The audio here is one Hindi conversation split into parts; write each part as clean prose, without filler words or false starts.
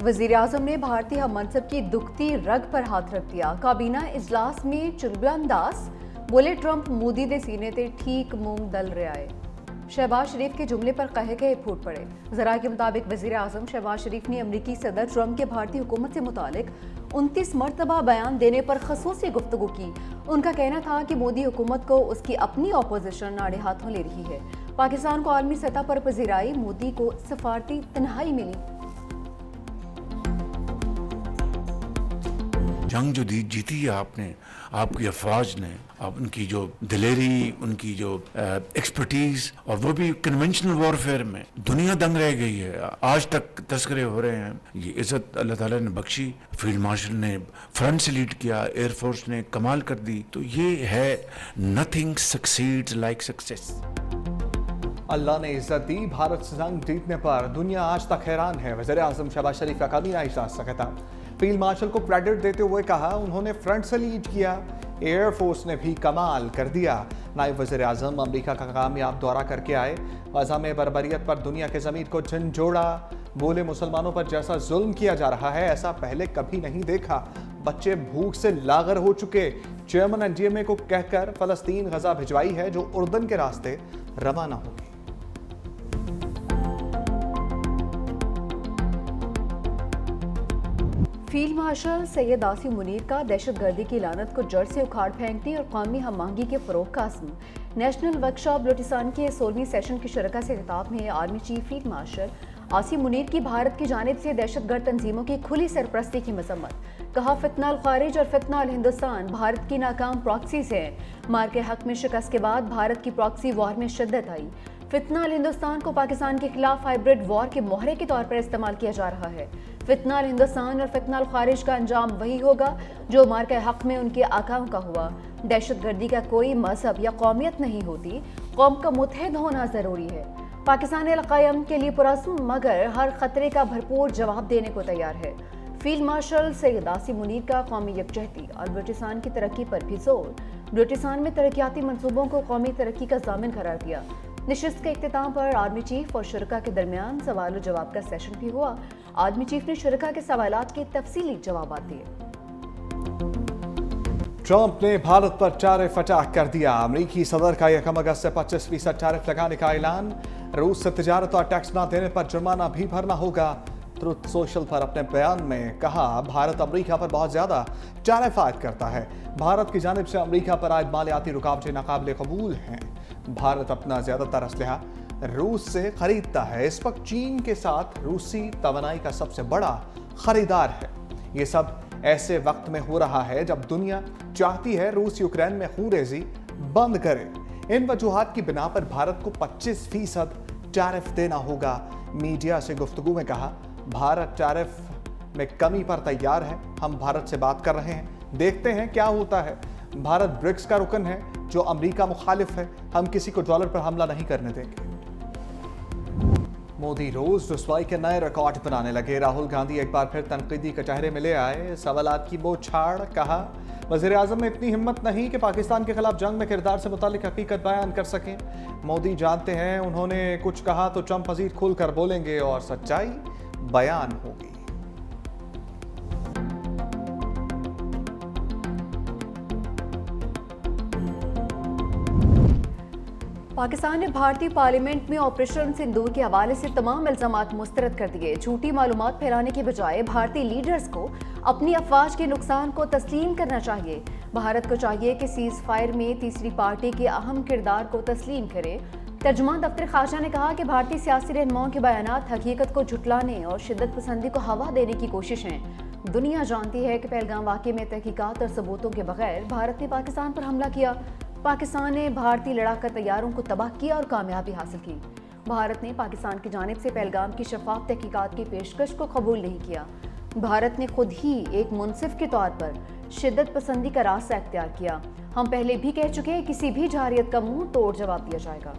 वज़ीर-ए-आज़म ने भारतीय हम मनसब की दुखती रग पर हाथ रख दिया। काबीना इजलास में चुलबुलंदास बोले, ट्रंप मोदी दे सीने ते ठीक मूंग दल रहा है। शहबाज शरीफ के जुमले पर कहे फूट पड़े। जरा के मुताबिक वज़ीर-ए-आज़म शहबाज शरीफ ने अमरीकी सदर ट्रंप के भारतीय हुकूमत से मुतालिक 29 मरतबा बयान देने पर खसूसी गुफ्तगू की। उनका कहना था कि मोदी हुकूमत को उसकी अपनी अपोजिशन आड़े हाथों ले रही है। पाकिस्तान को आलमी सतह पर पजीराई, मोदी को सफारती तन्हाई मिली। जंग जो जीती है आपने, आपकी अफवाज ने, आप उनकी जो दिलेरी, उनकी जो एक्सपर्टीज, और वो भी कन्वेंशनल वॉरफेयर में, दुनिया दंग रह गई है। आज तक तस्करे हो रहे हैं। ये इज्जत अल्लाह ताला ने बख्शी, फील्ड मार्शल ने फ्रंट से लीड किया, एयरफोर्स ने कमाल कर दी। तो ये है नथिंग सक्सीड्स लाइक सक्सेस। अल्लाह ने इज्जत दी। भारत से जंग जीतने पर दुनिया आज तक हैरान है। वज़ीर-ए-आज़म शहबाज शरीफ का काबीना इजलास का खिताब। फील्ड मार्शल को क्रेडिट देते हुए कहा, उन्होंने फ्रंट से लीड किया, एयरफोर्स ने भी कमाल कर दिया। नायब वज़ीर-ए-आज़म अमेरिका का कामयाब दौरा करके आए। गज़ा में बर्बरियत पर दुनिया के ज़मीर को झंझोड़ा। बोले, मुसलमानों पर जैसा जुल्म किया जा रहा है ऐसा पहले कभी नहीं देखा। बच्चे भूख से लागर हो चुके। चेयरमैन एनडीएमए को कहकर फ़लस्तीन गज़ा भिजवाई है, जो उर्दन के रास्ते रवाना होगी। फील्ड मार्शल सैयद आसिम मुनीर का दहशतगर्दी की लानत को जड़ से उखाड़ फेंकने और कौमी हम आहंगी के फ़रोग़ का अज़्म। नेशनल वर्कशॉप बलूचिस्तान के 16वीं सेशन की शरका से खिताब में army chief field marshal Asim Munir की भारत की जानिब से दहशतगर्द तंजीमों की खुली सरपरस्ती की मजम्मत। कहा, फितना अल खारिज और फितना अल हिंदुस्तान भारत की नाकाम प्रॉक्सीज हैं। मार के हक में शिकस्त के बाद भारत की प्रॉक्सी वॉर में शिद्दत आई। फितना अल हिंदुस्तान को पाकिस्तान के खिलाफ हाइब्रिड वॉर के मोहरे के तौर पर इस्तेमाल किया जा रहा है। फितना अल हिंदुस्तान और फितना अल खारिज का अंजाम वही होगा जो मार के हक में उनके आकाओं का हुआ। दहशतगर्दी का कोई मजहब या कौमियत नहीं होती, कौम का मुत्तहिद होना जरूरी है। पाकिस्तान अलकायम के लिए पुरअज़्म, मगर हर खतरे का भरपूर जवाब देने को तैयार है। फील्ड मार्शल सैयद आसिम मुनीर का कौमी यकजहती और बलूचिस्तान की तरक्की पर भी जोर। बलूचिस्तान में तरक्याती मनसूबों को कौमी तरक्की का ज़ामिन करार दिया। नशिस्त के इख्तिताम पर आर्मी चीफ और शुरका के दरमियान सवाल जवाब का सेशन भी हुआ। आर्मी चीफ ने शुरका के सवालात के तफसीली जवाब दिए। ट्रंप ने भारत पर टैरिफ अटैक कर दिया। अमेरिकी सदर का 1 अगस्त से 25% टैरिफ लगाने का ऐलान। रूस से तिजारत और टैक्स न देने पर जुर्माना भी भरना होगा। ट्रुथ सोशल पर अपने बयान में कहा, भारत अमेरिका पर बहुत ज्यादा टैरिफ आयद करता है। भारत की जानिब से अमेरिका पर आयद मालियाती रुकावटें नाकाबिले कबूल हैं। भारत अपना ज्यादातर असलहा रूस से खरीदता है। इस वक्त चीन के साथ रूसी तवानाई का सबसे बड़ा खरीदार है। ये सब ऐसे वक्त में हो रहा है जब दुनिया चाहती है रूस यूक्रेन में खूनरेज़ी बंद करे। इन वजूहात की बिना पर भारत को 25% टैरिफ देना होगा। मीडिया से गुफ्तगू में कहा, भारत टैरिफ में कमी पर तैयार है। हम भारत से बात कर रहे हैं, देखते हैं क्या होता है। भारत ब्रिक्स का रुकन है जो अमेरिका मुखालिफ है। हम किसी को डॉलर पर हमला नहीं करने देंगे। मोदी रोज रुसवाई के नए रिकॉर्ड बनाने लगे। राहुल गांधी एक बार फिर तनकीदी कचहरे में ले आए। सवालात की बौछार। कहा, वज़ीर-ए-आज़म में इतनी हिम्मत नहीं कि पाकिस्तान के खिलाफ जंग में किरदार से मुतालिक हकीकत बयान कर सकें। मोदी जानते हैं उन्होंने कुछ कहा तो ट्रंप मजीद खुलकर बोलेंगे और सच्चाई बयान होगी। पाकिस्तान ने भारतीय पार्लियामेंट में ऑपरेशन सिंदूर के हवाले से तमाम इल्जामात मुस्तरद कर दिए। झूठी मालूमात फैलाने के बजाय भारतीय लीडर्स को अपनी अफवाज के नुकसान को तस्लीम करना चाहिए। भारत को चाहिए कि सीज फायर में तीसरी पार्टी के अहम किरदार को तस्लीम करे। तर्जुमान दफ्तर खाजा ने कहा कि भारतीय सियासी रहनुमाओं के बयानात हकीकत को झुटलाने और शिद्दत पसंदी को हवा देने की कोशिश है। दुनिया जानती है कि पहलगाम वाक़े में तहकीकात और सबूतों के बगैर भारत ने पाकिस्तान पर हमला किया। पाकिस्तान ने भारतीय लड़ाकर तैयारों को तबाह किया और कामयाबी हासिल की। भारत ने पाकिस्तान की जानिब से पहलगाम की शफाफ तहकीकात की पेशकश को कबूल नहीं किया। भारत ने खुद ही एक मुनसिफ के तौर पर शिद्दत पसंदी का रास्ता अख्तियार किया। हम पहले भी कह चुके हैं, किसी भी जारियत का मुंह तोड़ जवाब दिया जाएगा।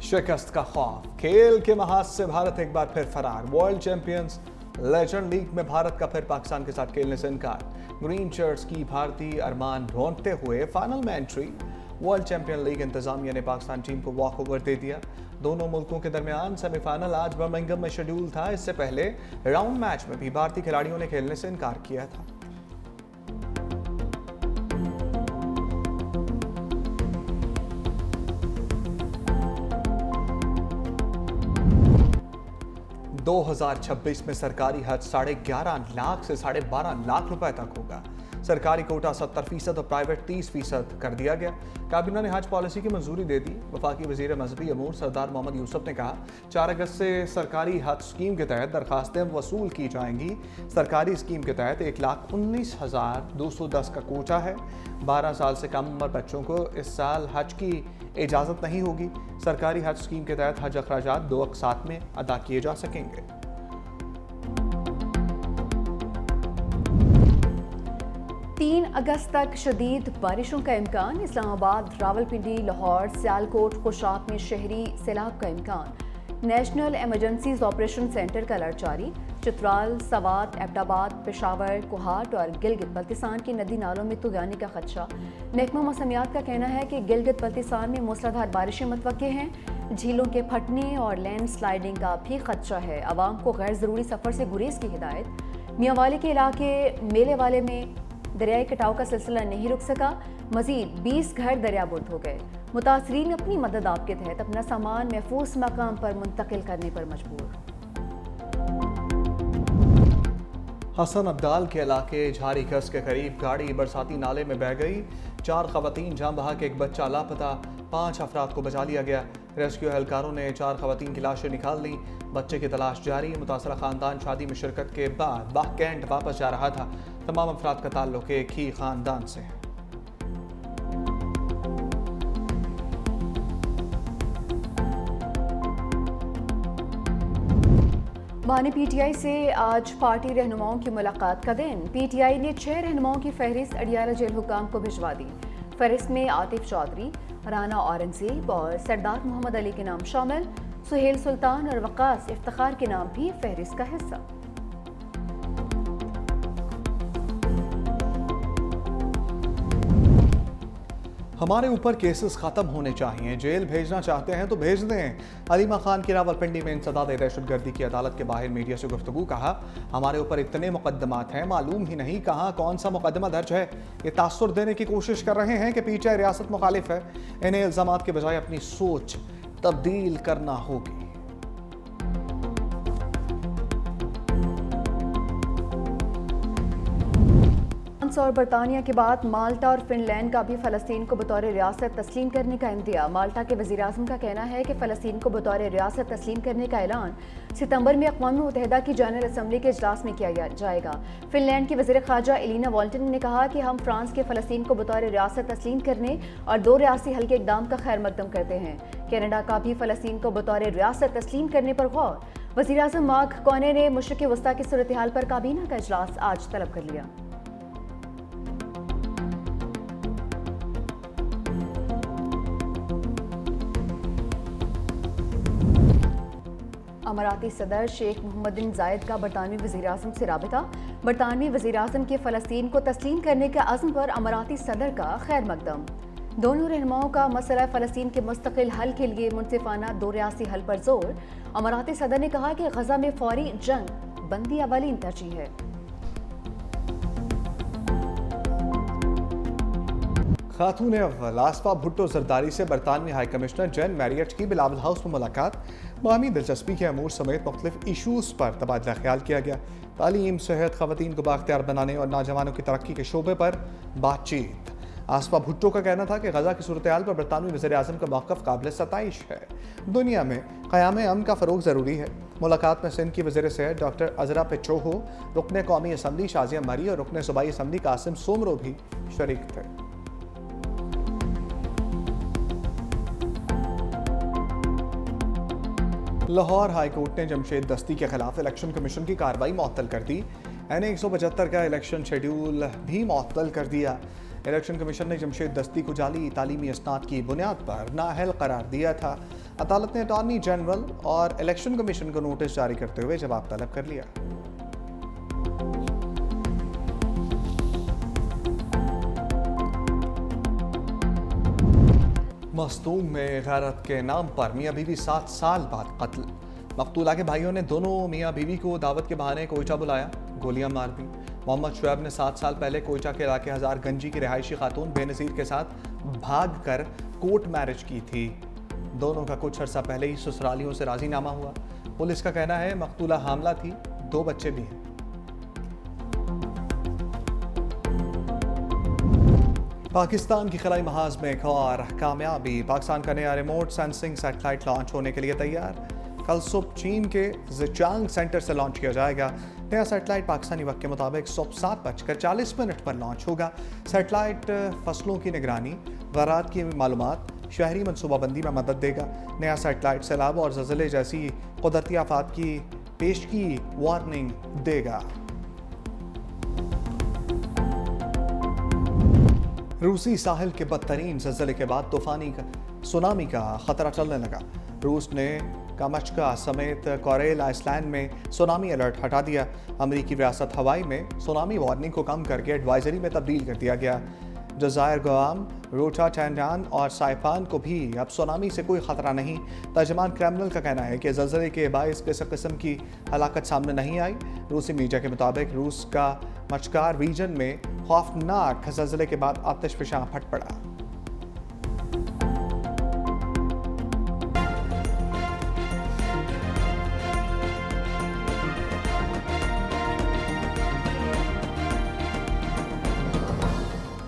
शिकस्त का खौफ। खेल के महाज से भारत एक बार फिर फरार। वर्ल्ड चैंपियंस लेजेंड लीग में भारत का फिर पाकिस्तान के साथ खेलने से इनकार। ग्रीन शर्ट्स की भारतीय अरमान ढूंढते हुए फाइनल में एंट्री। वर्ल्ड चैंपियन लीग इंतजामिया ने पाकिस्तान टीम को वॉक ओवर दे दिया। दोनों मुल्कों के दरमियान सेमीफाइनल आज बर्मिंघम में शेड्यूल था। इससे पहले राउंड मैच में भी भारतीय खिलाड़ियों ने खेलने से इनकार किया था। दो 2026 में सरकारी हज 11.5 लाख से 12.5 लाख रुपए तक होगा। सरकारी कोटा 70% और प्राइवेट 30% कर दिया गया। काबीना ने हज पॉलिसी की मंजूरी दे दी। वफाकी वजीर मजहबी अमूर सरदार मोहम्मद यूसुफ ने कहा 4 अगस्त से सरकारी हज स्कीम के तहत दरखास्तें वसूल की जाएंगी। सरकारी स्कीम के तहत 1,19,210 का कोटा है। 12 साल से कम उम्र बच्चों को इस साल हज की इजाज़त नहीं होगी। सरकारी हज स्कीम के तहत हज अखराजात 2 अक़सात में अदा किए जा सकेंगे। 3 अगस्त तक शदीद बारिशों का इम्कान। इस्लामाबाद, रावलपिंडी, लाहौर, सियालकोट, खुशाब में शहरी सैलाब का इम्कान। नेशनल इमरजेंसीज ऑपरेशन सेंटर का अलर्ट जारी। चित्राल, सवात, एबटाबाद, पेशावर, कोहाट और गिलगित बल्तिस्तान की नदी नालों में तूफ़ानी का खदशा। महकमा मौसमियात का कहना है कि गिलगित बल्तिस्तान में मूसलाधार बारिशें मुतवक्के हैं। झीलों के फटने और लैंड स्लाइडिंग का भी खदशा है। आवाम को गैर ज़रूरी सफ़र से गुरेज की हिदायत। मियांवाली के इलाके मेले वाले में दरियाई कटाव का सिलसिला नहीं रुक सका। मजीद 20 घर दरियाबुर्द हो गए। मुतासरीन अपनी मदद आप के तहत अपना सामान महफूज मकाम पर मुंतकिल करने पर मजबूर। हसन अब्दाल के इलाके झारी कस के करीब गाड़ी बरसाती नाले में बह गई। 4 खवातीन जान बहा के एक बच्चा लापता। 5 अफराद को बचा लिया गया। रेस्क्यू एहलकारों ने 4 खवातीन की लाशें निकाल ली। बच्चे की तलाश जारी। मुतासरा खानदान शादी में शिरकत के बाद बाह कैंट वापस जा रहा था। तमाम अफराद का ताल्लुक एक ही खानदान से है। बानी पीटीआई से आज पार्टी रहनुमाओं की मुलाकात का दिन। पीटीआई ने 6 रहनुमाओं की फहरिस्त अडियाला जेल हुकाम को भिजवा दी। फहरिस्त में आतिफ चौधरी, राना औरंगजेब और सरदार मोहम्मद अली के नाम शामिल। सुहेल सुल्तान और वकास इफ्तिखार के नाम भी फहरिस्त का हिस्सा। हमारे ऊपर केसेस खत्म होने चाहिए। जेल भेजना चाहते हैं तो भेज दें। अलीमा खान की रावलपिंडी में इंसदाद दहशतगर्दी की अदालत के बाहर मीडिया से गुफ्तगू। कहा हमारे ऊपर इतने मुकदमात हैं, मालूम ही नहीं कहाँ कौन सा मुकदमा दर्ज है। ये तासुर देने की कोशिश कर रहे हैं कि पीटीआई रियासत मुखालिफ है। इन्हें इल्जामात के बजाय अपनी सोच तब्दील करना होगी। और बरतानिया के बाद माल्टा और फिनलैंड का भी फ़लस्तीन को बतौर रियासत तस्लीम करने का इंदिया। माल्टा के वज़ीर आज़म का कहना है कि फ़लस्तीन को बतौर रियासत तस्लीम करने का ऐलान सितंबर में अक़वाम मुत्तहिदा की जनरल असम्बली के इजलास में किया जाएगा। फिनलैंड की वज़ीर ख़ारजा एलिना वॉल्टन ने कहा कि हम फ्रांस के फ़लस्तीन को बतौर रियासत तस्लीम करने और 2 रियासी हल के इक़दाम का खैर मकदम करते हैं। कनाडा का भी फ़लस्तीन को बतौर रियासत तस्लीम करने पर गौर। वज़ीर आज़म मार्क कॉने ने मशरिक़ वस्ता की सूरत हाल पर काबीना का इजलास आज तलब कर लिया। अमाराती सदर शेख मोहम्मद बिन जायद का बरतानवी वज़ीर-ए-आज़म से राबिता। बरतानवी वज़ीर-ए-आज़म के फ़लस्तीन को तस्लीम करने के अज़्म पर अमाराती सदर का खैर मकदम। दोनों रहनुमाओं का मसला फ़लस्तीन के मुस्तकिल हल के लिए मुनसिफाना 2 रियासी हल पर जोर। अमाराती सदर ने कहा कि गजा में फौरी जंग बंदी अवलीन तरजीह है। खातून अव्वल आसफा भुट्टो जरदारी से बरतानवी हाई कमिश्नर जैन मैरियट की बिलावल हाउस में मुलाकात। बाहमी दिलचस्पी के अमूर समेत मुख्तलिफ इशूज़ पर तबादला ख्याल किया गया। तालीम, सेहत, ख़वातीन को बाख्तियार बनाने और नौजवानों की तरक्की के शोबे पर बातचीत। आसफा भुट्टो का कहना था कि गजा की सूरत हाल पर बरतानवी वज़ीर-ए-आज़म का मौक़िफ़ काबिल सताइश है। दुनिया में क़याम अमन का फ़रोग़ ज़रूरी है। मुलाकात में सिंध की वज़ीर सेहत डॉक्टर अज़रा पेट्रोहो, रुकन कौमी असम्बली शाज़िया मरी और रुकन सूबाई असम्बली कासिम सोमरो भी शरीक थे। लाहौर हाई कोर्ट ने जमशेद दस्ती के खिलाफ इलेक्शन कमीशन की कार्रवाई मुअत्तल कर दी। NA 175 का इलेक्शन शेड्यूल भी मुअत्तल कर दिया। इलेक्शन कमीशन ने जमशेद दस्ती को जाली तालीमी इसनाद की बुनियाद पर नाअहल करार दिया था। अदालत ने अटॉर्नी जनरल और इलेक्शन कमीशन को नोटिस जारी करते हुए जवाब तलब कर लिया। मस्तूम में गैरत के नाम पर मियां बीवी 7 साल बाद कत्ल। मकतूला के भाइयों ने दोनों मियां बीवी को दावत के बहाने कोयटा बुलाया, गोलियां मार दी। मोहम्मद शुएब ने 7 साल पहले कोयटा के इलाके हजार गंजी की रिहायशी खातून बेनज़ीर के साथ भाग कर कोर्ट मैरिज की थी। दोनों का कुछ अर्सा पहले ही ससुरालियों से राजीनामा हुआ। पुलिस का कहना है मकतूला हामला थी, 2 बच्चे भी हैं। पाकिस्तान की खलाई महाज में एक और कामयाबी। पाकिस्तान का नया रिमोट सेंसिंग सैटेलाइट लॉन्च होने के लिए तैयार। कल सुबह चीन के जिचांग सेंटर से लॉन्च किया जाएगा। नया सैटेलाइट पाकिस्तानी वक्त के मुताबिक सुबह 7:40 पर लॉन्च होगा। सैटेलाइट फसलों की निगरानी, ज़राअत की मालूमात, शहरी मनसूबाबंदी में मदद देगा। नया सैटेलाइट सैलाब और ज़लज़ले जैसी कुदरती आफात की पेशगी वार्निंग देगा। रूसी साहिल के बदतरीन ज़लज़ले के बाद सुनामी का खतरा चलने लगा। रूस ने कामचका समेत कोरेल आइसलैंड में सुनामी अलर्ट हटा दिया। अमेरिकी रियासत हवाई में सुनामी वार्निंग को कम करके एडवाइजरी में तब्दील कर दिया गया। जज़ायर गुआम, रोटा टैंडान और साइपान को भी अब सुनामी से कोई खतरा नहीं। तर्जमान क्रेमलिन का कहना है कि ज़लज़ले के बाइस किसी किस्म की हलाकत सामने नहीं आई। रूसी मीडिया के मुताबिक रूस का मचकार रीजन में खौफनाक ज़लज़ले के बाद आतिशफ़शां फट पड़ा।